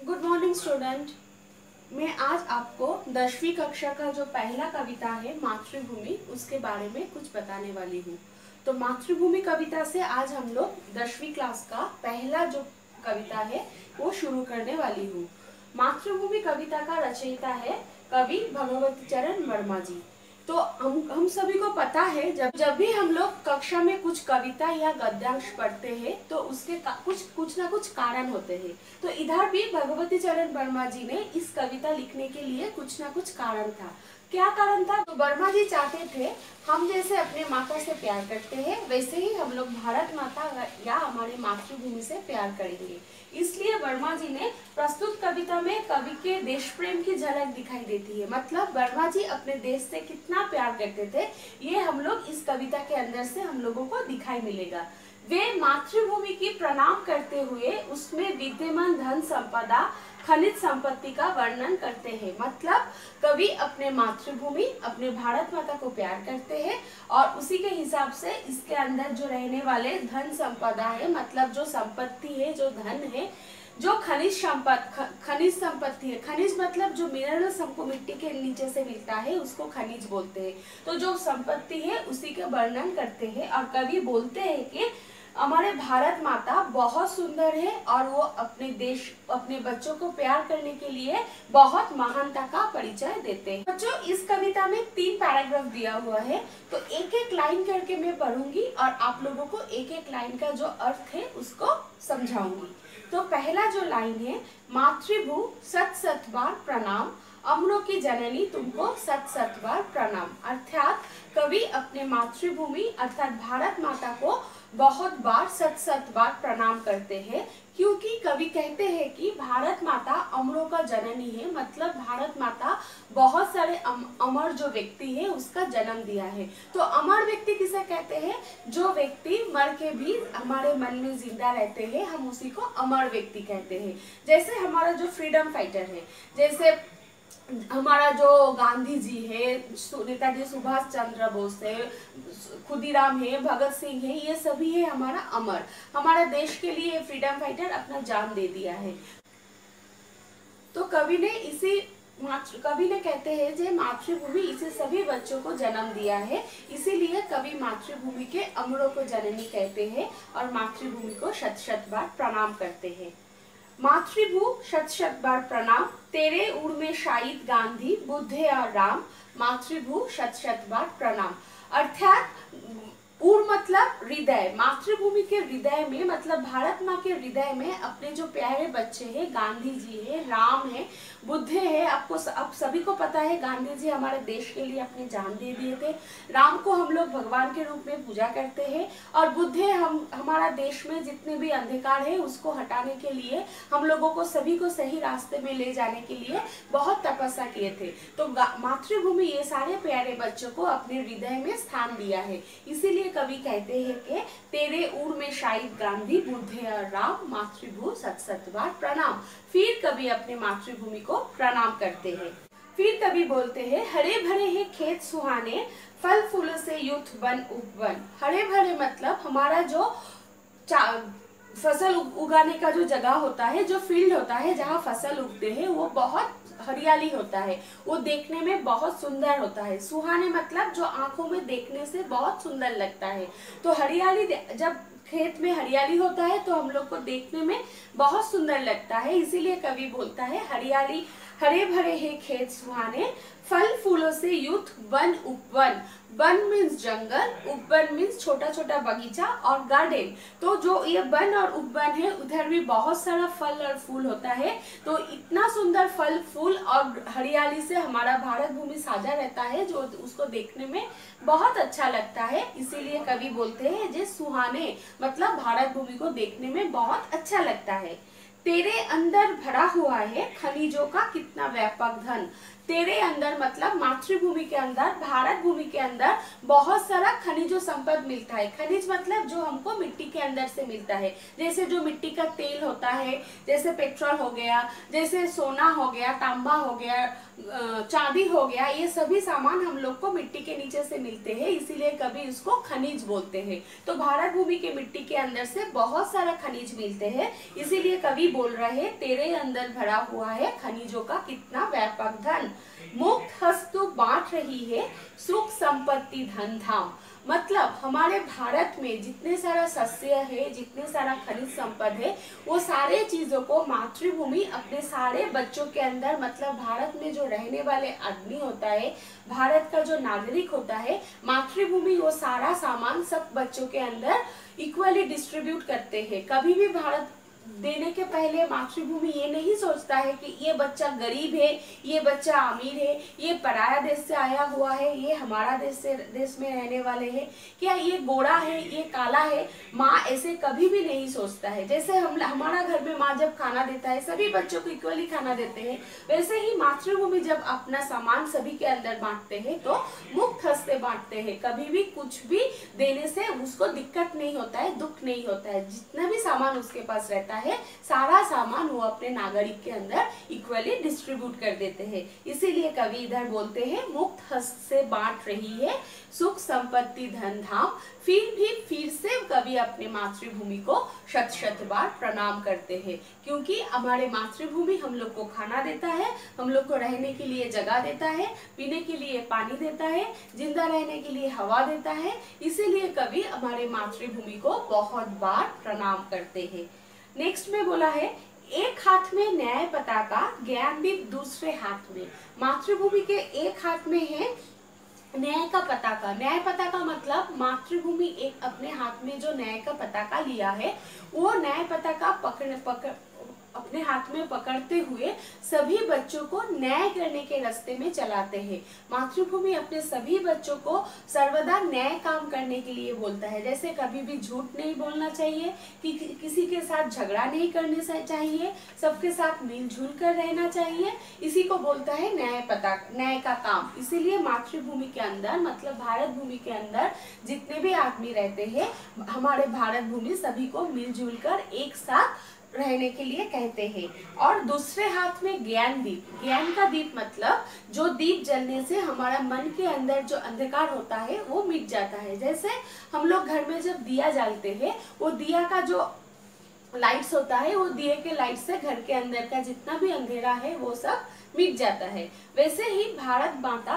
Good morning student. मैं आज आपको 10वीं कक्षा का जो पहला कविता है मातृभूमि उसके बारे में कुछ बताने वाली हूँ। तो मातृभूमि कविता से आज हम लोग 10वीं क्लास का पहला जो कविता है वो शुरू करने वाली हूँ। मातृभूमि कविता का रचयिता है कवि भगवती चरण वर्मा जी। तो हम सभी को पता है जब भी हम लोग कक्षा में कुछ कविता या गद्यांश पढ़ते हैं तो उसके कुछ ना कुछ कारण होते हैं। तो इधर भी भगवती चरण वर्मा जी ने इस कविता लिखने के लिए कुछ ना कुछ कारण था। क्या कारण था? तो वर्मा जी चाहते थे हम जैसे अपने माता से प्यार करते हैं वैसे ही हम लोग भारत माता या हमारी मातृभूमि से प्यार करेंगे। इसलिए वर्मा जी ने प्रस्तुत कविता में कवि के देश प्रेम की झलक दिखाई देती है। मतलब वर्मा जी अपने देश से कितना प्यार करते थे ये हम लोग इस कविता के अंदर से हम लोगों को दिखाई मिलेगा। वे मातृभूमि की प्रणाम करते हुए उसमें विद्यमान धन संपदा खनिज संपत्ति का वर्णन करते हैं। मतलब कवि अपने मातृभूमि अपने भारत माता को प्यार करते हैं और उसी के हिसाब से इसके अंदर जो रहने वाले धन संपदा है, मतलब जो संपत्ति है, जो धन है, जो खनिज संपत्ति है, खनिज मतलब जो मिनरल्स हमको मिट्टी के नीचे से मिलता है उसको खनिज बोलते हैं। तो जो संपत्ति है उसी का वर्णन करते हैं और कवि बोलते हैं कि हमारे भारत माता बहुत सुंदर है और वो अपने देश अपने बच्चों को प्यार करने के लिए बहुत महानता का परिचय देते हैं। बच्चों, इस कविता में 3 पैराग्राफ दिया हुआ है तो एक एक लाइन करके मैं पढ़ूंगी और आप लोगों को एक एक लाइन का जो अर्थ है उसको समझाऊंगी। तो पहला जो लाइन है, मातृभू सत सत बार प्रणाम, अमरों की जननी तुमको सत सत बार प्रणाम। अर्थात कवि अपने मातृभूमि अर्थात भारत माता को बहुत बार सत सत बार प्रणाम करते हैं, क्योंकि कवि कहते हैं कि भारत माता अमरों का जननी है। मतलब भारत माता बहुत सारे अमर जो व्यक्ति है उसका जन्म दिया है। तो अमर व्यक्ति किसे कहते हैं? जो व्यक्ति मर के भी हमारे मन में जिंदा रहते हैं, हम उसी को अमर व्यक्ति कहते हैं। जैसे हमारा जो फ्रीडम फाइटर है, जैसे हमारा जो गांधी जी है, नेताजी सुभाष चंद्र बोस है, खुदीराम है, भगत सिंह है, ये सभी है हमारा अमर। हमारा देश के लिए फ्रीडम फाइटर अपना जान दे दिया है। तो कवि ने कहते हैं जे मातृभूमि इसे सभी बच्चों को जन्म दिया है, इसीलिए कवि मातृभूमि के अमरों को जननी कहते हैं और मातृभूमि को शत शत बार प्रणाम करते हैं। मातृभू शत शत बार प्रणाम, तेरे उड़ में शाहिद गांधी बुद्ध और राम, मातृभू शत शत बार प्रणाम। अर्थात उड़ मतलब हृदय, मातृभूमि के हृदय में मतलब भारत माँ के हृदय में अपने जो प्यारे बच्चे हैं, गांधी जी है, राम है, बुद्ध है। अब सभी को पता है गांधी जी हमारे देश के लिए अपनी जान दे दिए थे। राम को हम लोग भगवान के रूप में पूजा करते हैं और बुद्ध हमारा देश में जितने भी अंधकार है उसको हटाने के लिए हम लोगों को सभी को सही रास्ते में ले जाने के लिए बहुत तपस्या किए थे। तो मातृभूमि ये सारे प्यारे बच्चों को अपने हृदय में स्थान दिया है। इसीलिए कवि कहते हैं कि तेरे उड़ में शाहिद गांधी बुद्ध और राम, मातृभू सत सत बार प्रणाम। फिर कवि अपने मातृभूमि को प्रणाम करते हैं। फिर कवि बोलते हैं, हरे भरे हैं खेत सुहाने, फल फूलों से युक्त वन उपवन। हरे भरे मतलब हमारा जो फसल उगाने का जो जगह होता है, जो फील्ड होता है जहाँ फसल उगते हैं, वो बहुत हरियाली होता है, वो देखने में बहुत सुंदर होता है। सुहाने मतलब जो आंखों में देखने से बहुत सुंदर लगता है। तो हरियाली, जब खेत में हरियाली होता है तो हम लोग को देखने में बहुत सुंदर लगता है। इसीलिए कवि बोलता है हरियाली, हरे भरे है खेत सुहाने, फल फूलों से युक्त वन उपवन। वन मीन्स जंगल, उपवन मीन्स छोटा छोटा बगीचा और गार्डन। तो जो ये वन और उपवन है उधर भी बहुत सारा फल और फूल होता है। तो इतना सुंदर फल फूल और हरियाली से हमारा भारत भूमि साजा रहता है जो उसको देखने में बहुत अच्छा लगता है। इसीलिए कवि बोलते हैं जे सुहाने मतलब भारत भूमि को देखने में बहुत अच्छा लगता है। तेरे अंदर भरा हुआ है खनिजों का कितना व्यापक धन। तेरे अंदर मतलब मातृभूमि के अंदर, भारत भूमि के अंदर बहुत सारा खनिजो संपद मिलता है। खनिज मतलब जो हमको मिट्टी के अंदर से मिलता है, जैसे जो मिट्टी का तेल होता है, जैसे पेट्रोल हो गया, जैसे सोना हो गया, तांबा हो गया, चांदी हो गया, ये सभी सामान हम लोग को मिट्टी के नीचे से मिलते हैं, इसीलिए कभी इसको खनिज बोलते हैं। तो भारत भूमि के मिट्टी के अंदर से बहुत सारा खनिज मिलते हैं, इसीलिए कवि बोल रहे तेरे अंदर भरा हुआ है खनिजों का कितना व्यापक धन। मुक्त हस्तु बांट रही है सुख संपत्ति धन धाम। मतलब हमारे भारत में जितने सारा सस्य है, जितने सारा खनिज संपद है, वो सारे चीजों को मातृभूमि अपने सारे बच्चों के अंदर, मतलब भारत में जो रहने वाले आदमी होता है, भारत का जो नागरिक होता है, मातृभूमि वो सारा सामान सब बच्चों के अंदर इक्वली डिस्ट्रीब्यूट करते हैं। कभी भी भारत देने के पहले मातृभूमि ये नहीं सोचता है कि ये बच्चा गरीब है, ये बच्चा अमीर है, ये पराया देश से आया हुआ है, ये हमारा देश में रहने वाले हैं, क्या ये गोरा है, ये काला है। माँ ऐसे कभी भी नहीं सोचता है। जैसे हमारा घर में माँ जब खाना देता है सभी बच्चों को इक्वली खाना देते हैं, वैसे ही मातृभूमि जब अपना सामान सभी के अंदर बांटते हैं तो मुक्त हस्ते बांटते हैं। कभी भी कुछ भी देने से उसको दिक्कत नहीं होता है, दुख नहीं होता है। जितना भी सामान उसके पास रहता है सारा सामान वो अपने नागरिक के अंदर इक्वली डिस्ट्रीब्यूट कर देते हैं। इसीलिए कवि इधर बोलते हैं मुक्त हस्त से बांट रही है सुख संपत्ति धन धाम। फिर से कवि अपने मातृभूमि को शत शत बार प्रणाम करते हैं, क्योंकि हमारे मातृभूमि हम लोग को खाना देता है, हम लोग को रहने के लिए जगह देता है, पीने के लिए पानी देता है, जिंदा रहने के लिए हवा देता है। इसीलिए कवि हमारे मातृभूमि को बहुत बार प्रणाम करते हैं। नेक्स्ट में बोला है एक हाथ में न्याय पताका ज्ञानदीप दूसरे हाथ में। मातृभूमि के एक हाथ में है न्याय का पताका। न्याय पताका मतलब मातृभूमि एक अपने हाथ में जो न्याय का पताका लिया है, वो न्याय पताका अपने हाथ में पकड़ते हुए सभी बच्चों को न्याय करने के रास्ते में चलाते हैं। मातृभूमि अपने सभी बच्चों को सर्वदा न्याय काम करने के लिए बोलता है। जैसे कभी भी झूठ नहीं बोलना चाहिए, कि किसी के साथ झगड़ा नहीं करने चाहिए, सबके साथ मिलजुल कर रहना चाहिए। इसी को बोलता है न्याय का काम। इसीलिए मातृभूमि के अंदर मतलब भारत भूमि के अंदर जितने भी आदमी रहते हैं, हमारे भारत भूमि सभी को मिलजुल कर एक साथ रहने के लिए कहते हैं। और दूसरे हाथ में ज्ञान दीप। ज्ञान का दीप मतलब जो दीप जलने से हमारा मन के अंदर जो अंधकार होता है वो मिट जाता है। जैसे हम लोग घर में जब दिया जलाते हैं, वो दिया का जो लाइट्स होता है, वो दिए के लाइट से घर के अंदर का जितना भी अंधेरा है वो सब मिट जाता है। वैसे ही भारत माता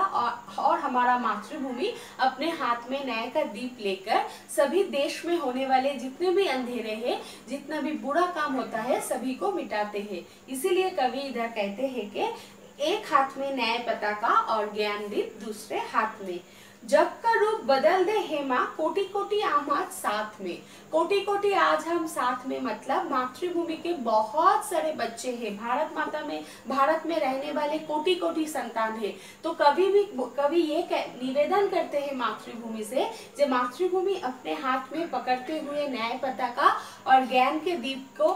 और हमारा मातृभूमि अपने हाथ में न्याय का दीप लेकर सभी देश में होने वाले जितने भी अंधेरे हैं, जितना भी बुरा काम होता है, सभी को मिटाते हैं। इसीलिए कवि इधर कहते हैं कि एक हाथ में न्याय पताका और ज्ञान दीप दूसरे हाथ में। जग का रूप बदल दे हेमा कोटि कोटि आम आज साथ में। कोटि कोटि आज हम साथ में मतलब मातृभूमि के बहुत सारे बच्चे हैं। भारत में रहने वाले कोटि कोटि संतान है। तो कवि ये निवेदन करते हैं मातृभूमि से, जो मातृभूमि अपने हाथ में पकड़ते हुए न्याय पताका और ज्ञान के दीप को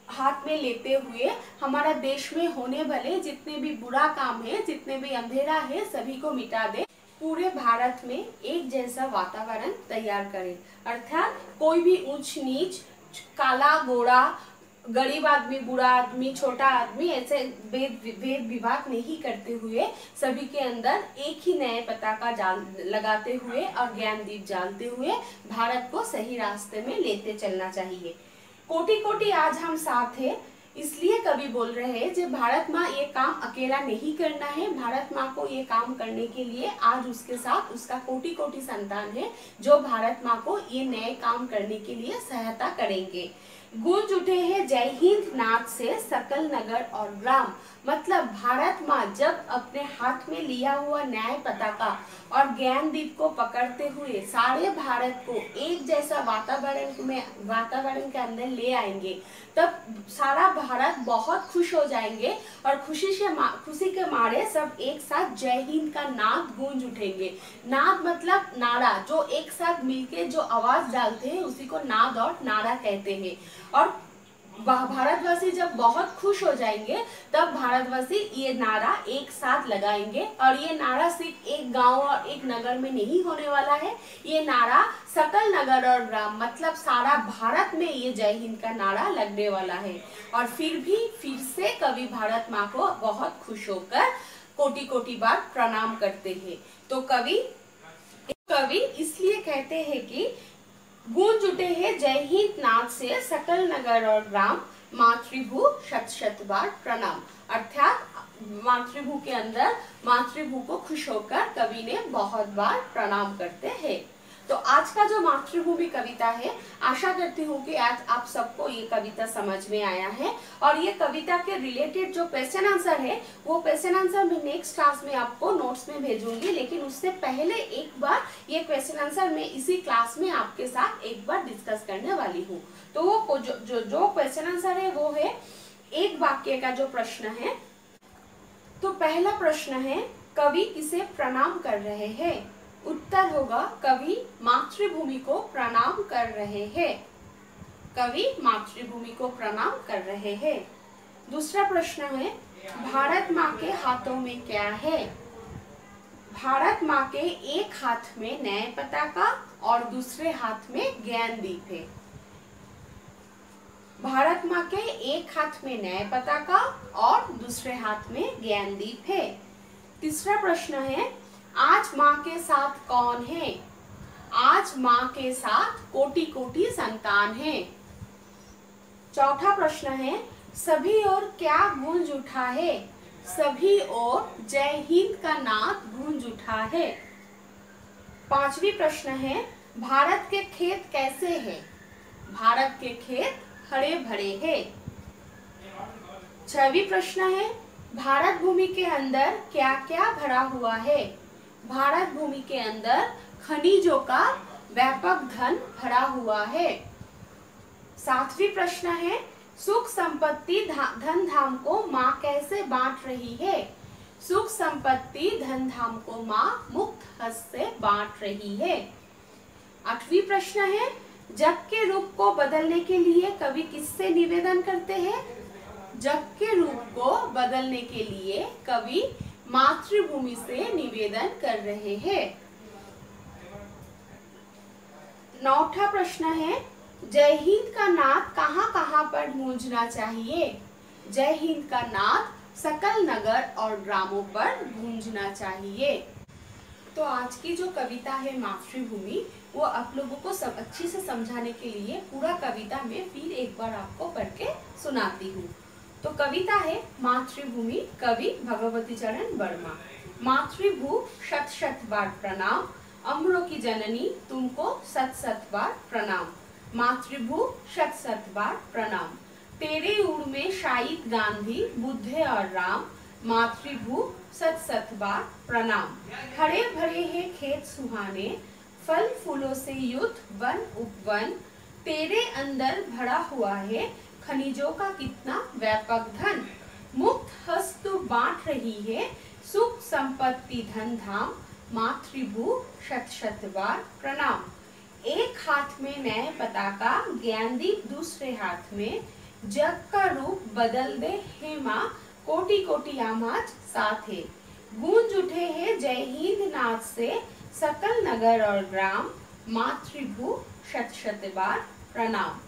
हाथ में लेते हुए हमारा देश में होने वाले जितने भी बुरा काम है, जितने भी अंधेरा है, सभी को मिटा दे। पूरे भारत में एक जैसा वातावरण तैयार करें, अर्थात कोई भी ऊंच नीच, काला गोरा, गरीब आदमी, बुरा आदमी, छोटा आदमी ऐसे भेद विभाग नहीं करते हुए सभी के अंदर एक ही नए पताका लगाते हुए और ज्ञान दीप जालते हुए भारत को सही रास्ते में लेते चलना चाहिए। कोटि कोटि आज हम साथ हैं, इसलिए कवि बोल रहे हैं जब भारत माँ ये काम अकेला नहीं करना है। भारत माँ को ये काम करने के लिए आज उसके साथ उसका कोटि कोटि संतान है, जो भारत माँ को ये नए काम करने के लिए सहायता करेंगे। गूंज उठे हैं जय हिंद नाद से सकल नगर और ग्राम। मतलब भारत माँ जब अपने हाथ में लिया हुआ न्याय पताका और ज्ञान दीप को पकड़ते हुए सारे भारत को एक जैसा वातावरण के अंदर ले आएंगे, तब सारा भारत बहुत खुश हो जाएंगे और खुशी के मारे सब एक साथ जय हिंद का नाद गूंज उठेंगे। नाद मतलब नारा, जो एक साथ मिलके जो आवाज डालते हैं उसी को नाद और नारा कहते हैं। और भारतवासी जब बहुत खुश हो जाएंगे तब भारतवासी ये नारा एक साथ लगाएंगे। और ये नारा सिर्फ एक गांव और एक नगर में नहीं होने वाला है, ये नारा सकल नगर और ग्राम मतलब सारा भारत में ये जय हिंद का नारा लगने वाला है। और फिर से कवि भारत माँ को बहुत खुश होकर कोटि कोटि बार प्रणाम करते हैं। तो कवि इसलिए कहते हैं कि गूंज उठे हैं जय हिंद नाद से सकल नगर और ग्राम, मातृभू शत शत बार प्रणाम। अर्थात मातृभू के अंदर मातृभू को खुश होकर कवि ने बहुत बार प्रणाम करते हैं। तो आज का जो मातृभूमि कविता है, आशा करती हूँ कि आज आप सबको ये कविता समझ में आया है। और ये कविता के रिलेटेड जो क्वेश्चन आंसर है वो क्वेश्चन आंसर मैं नेक्स्ट क्लास में आपको नोट्स में भेजूंगी, लेकिन उससे पहले एक बार ये क्वेश्चन आंसर मैं इसी क्लास में आपके साथ एक बार डिस्कस करने वाली हूँ। तो वो जो क्वेश्चन आंसर है वो है एक वाक्य का जो प्रश्न है। तो पहला प्रश्न है, कवि किसे प्रणाम कर रहे हैं? उत्तर होगा कवि मातृभूमि को प्रणाम कर रहे हैं। कवि मातृभूमि को प्रणाम कर रहे हैं। दूसरा प्रश्न है, भारत माँ के हाथों में क्या है? भारत माँ के एक हाथ में न्याय पताका और दूसरे हाथ में ज्ञानदीप है। भारत माँ के एक हाथ में न्याय पताका और दूसरे हाथ में ज्ञानदीप है। तीसरा प्रश्न है, आज माँ के साथ कौन है? आज माँ के साथ कोटि कोटि संतान है। चौथा प्रश्न है, सभी ओर क्या गूंज उठा है? सभी ओर जय हिंद का नाद गूंज उठा है। पांचवी प्रश्न है, भारत के खेत कैसे हैं? भारत के खेत हरे भरे हैं। छठवीं प्रश्न है, भारत भूमि के अंदर क्या क्या भरा हुआ है? भारत भूमि के अंदर खनिजों का व्यापक धन भरा हुआ है। सातवीं प्रश्न है, सुख संपत्ति धन धाम को माँ कैसे बांट रही है? सुख संपत्ति धन धाम को माँ मुक्त हस्त से बांट रही है। आठवीं प्रश्न है, जग के रूप को बदलने के लिए कवि किससे निवेदन करते हैं? जग के रूप को बदलने के लिए कवि मातृभूमि से निवेदन कर रहे हैं। नौवां प्रश्न है, जय हिंद का नाद कहाँ कहाँ पर गूंजना चाहिए? जय हिंद का नाद सकल नगर और ग्रामों पर गूंजना चाहिए। तो आज की जो कविता है मातृभूमि, वो आप लोगों को सब अच्छी से समझाने के लिए पूरा कविता में फिर एक बार आपको पढ़ के सुनाती हूँ। तो कविता है मातृभूमि, कवि भगवती चरण वर्मा। मातृभू शत शत बार प्रणाम, अमरों की जननी तुमको सत सत बार प्रणाम। मातृभू शत शत बार प्रणाम, तेरे उड़ में शाहिद गांधी बुद्ध और राम। मातृभू सत सत बार प्रणाम, हरे भरे हैं खेत सुहाने, फल फूलों से युक्त वन उपवन। तेरे अंदर भरा हुआ है खनिजों का कितना व्यापक धन, मुक्त हस्त बांट रही है सुख संपत्ति धन धाम। मातृभू शत शत बार प्रणाम, एक हाथ में न्याय पताका ज्ञानदीप दूसरे हाथ में। जग का रूप बदल दे हे माँ, कोटि कोटि आमाज साथ है। गूंज उठे हैं जय हिंद नाद से सकल नगर और ग्राम। मातृभू शत शत बार प्रणाम।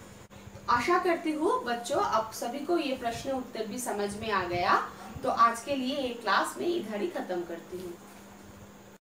आशा करती हूँ बच्चों आप सभी को ये प्रश्न उत्तर भी समझ में आ गया। तो आज के लिए ये क्लास में इधर ही खत्म करती हूँ।